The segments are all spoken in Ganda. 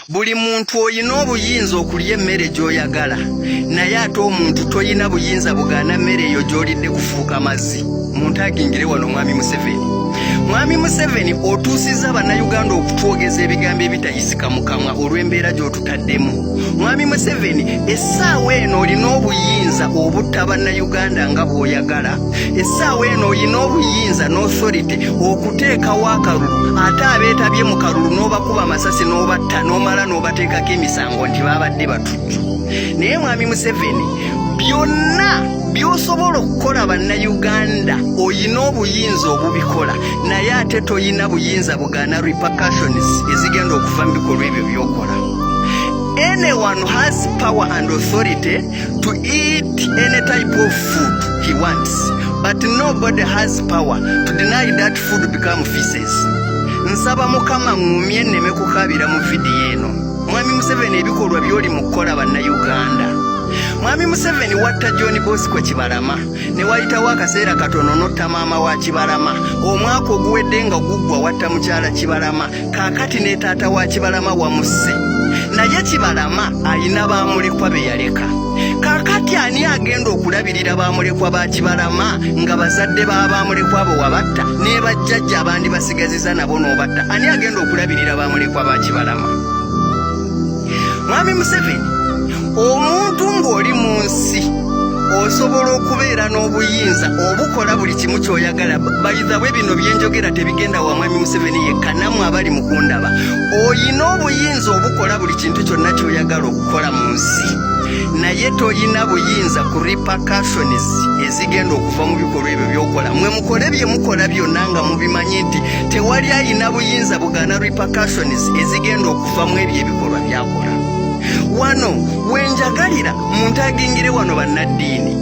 buli muntu oyina obuyinza okulya emmere gy'oyagala naye ate omuntu toyina buyinza bugaana mmere eyo gy'olidde kufuuka mazzi. Muntu agingire wano Mwami Museveni otuusizza bannayuganda okutwogeza ebigambo ebitayisika mu kamwa olw'embeera gy'otutaddemu. Mwami Museveni essaawa eno olina obuyinza obutta bannayuganda nga bw'oyagala. Essaawa eno olina obuyinza n'authority okuteekawo akalulu ate abeetabye mu kalulu n'obakuba amasasi n'obatta n'omala n'obateekako emisango nti baabadde batujju. Naye Mwami Museveni byonna by'osobola okukola bannayuganda oyina obuyinza obubikola naye ate toyina buyinza bugaana repercussions ezigenda okuva mu bikolwa ebyo by'okola. Anyone has power and authority to eat any type of food he wants, but nobody has power to deny that food become feces. Nsaba Mukama ngumye nneme kukabira mu vidiyo eno. Mwami Museveni ebikolwa by'oli mu kukola bannayuganda. Mwami Museveni watta John Bosco Kibalama ne wayitawo akaseera katono n'otta maama wa Kibalama. Omwaka oguwedde nga guggwa watta mukyala Kibalama, kaakati ne taata wa Kibalama wamusse. Naye Kibalama ayina baamulekwa be yaleka. Kaakati ani agenda okulabirira baamulekwa ba Kibalama nga bazadde baamulekwa abo wabatta ne bajjajja abandi basigaziza nabo n'obatta? Ani agenda okulabirira baamulekwa ba Kibalama? Mwami Museveni omuntu ng'oli mu nsi osobola okubeera n'obuyinza obukola buli kimu ky'oyagala. Bayizabwe bino byenjogera tebigenda wa Mwami Museveni yekka, nammwe abali mu kundaba oyina obuyinza obukola buli kintu kyonna ky'oyagala okukola mu nsi naye toyina buyinza ku repercussions ezigenda okuva mu bikolwa ebyo by'okola. Mwe mukole bye mukola byonna nga mubimanyi nti tewali ayina buyinza bugaana repercussions ezigenda okuva mu ebyo ebikolwa byakola. Wano wenjagalira muntu agingire wano bannaddiini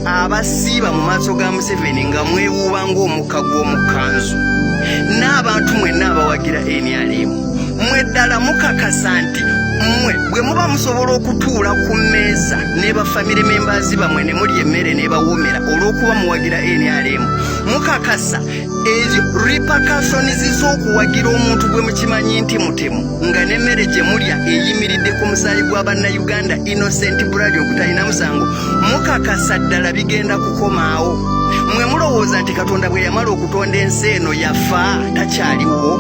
abasiiba mu maaso ga Museveni nga mwewuuba ng'omukka gw'omukanzu n'abantu mwenna abawagira NRM mwe ddala mukakasa nti mmwe bwe muba musobola okutuula ku mmeeza ne bafamire members bamwe ne mulya emmere n'ebawoomera olw'okuba muwagira NRM, mukakasa ezo repercussions z'okuwagira omuntu gwe mukimanyi nti mutemu nga n'emmere gye mulya eyimiridde ku musaayi gwa bannayuganda innocent blood okutalina musango, mukakasa ddala bigenda kukomaawo. Mwe mulowooza nti Katonda bwe yamala okutonda ensi eno yafa takyaliwo?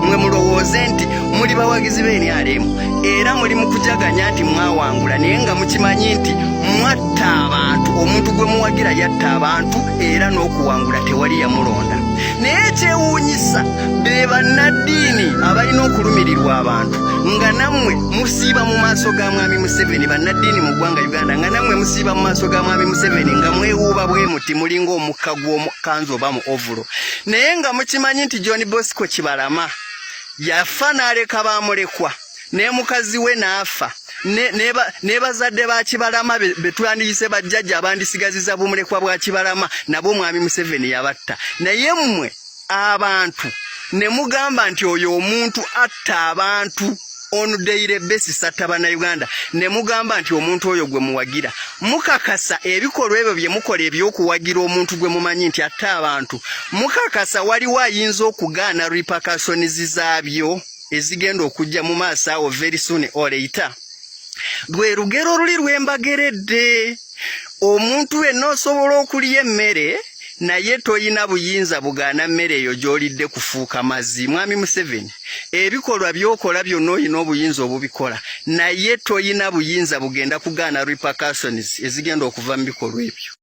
Mwe mulowooze nti muli bawagizi b'NRM era muli mu kujaganya nti mwawangula naye nga mukimanyi nti mwatta abantu, omuntu gwe muwagira yatta abantu era n'okuwangula tewali yamulonda. Naye kyewuunyisa be bannaddiini abalina okulumirirwa abantu nga nammwe musiiba mu maaso ga Mwami Museveni. Bannaddiini mu ggwanga Uganda nga nammwe musiiba mu maaso ga Mwami Museveni nga mwewuuba bwe muti mulinga omukka gw'omukanzu oba mu ovulo, naye nga mukimanyi nti John Bosco Kibalama yafa n'aleka baamulekwa ne mukazi we n'afa ne bazadde ba Kibalama betwandiyise bajjajja abandisigaziza bumulekwa bwa Kibalama nabo Mwami Museveni yabatta. Naye mmwe abantu ne mugamba nti oyo omuntu atta abantu on daily basis atta bannayuganda, ne mugamba nti omuntu oyo gwe muwagira. Mukakasa ebikolwa ebyo bye mukola eby'okuwagira omuntu gwe mumanyi nti atta abantu, mukakasa waliwo ayinza okugaana repercussions zaabyo ezigenda okujja mu maaso awo very soon or later. Lwe lugero luli lwembageredde. Omuntu wenna osobola okulya emmere naye toyina buyinza bugaana mmere eyo gy'olidde kufuuka mazzi. Mwami Museveni ebikolwa by'okola byonna oyina obuyinza obubikola naye toyina buyinza bugenda kugaana repercussions ezigenda okuva mu bikolwa ebyo.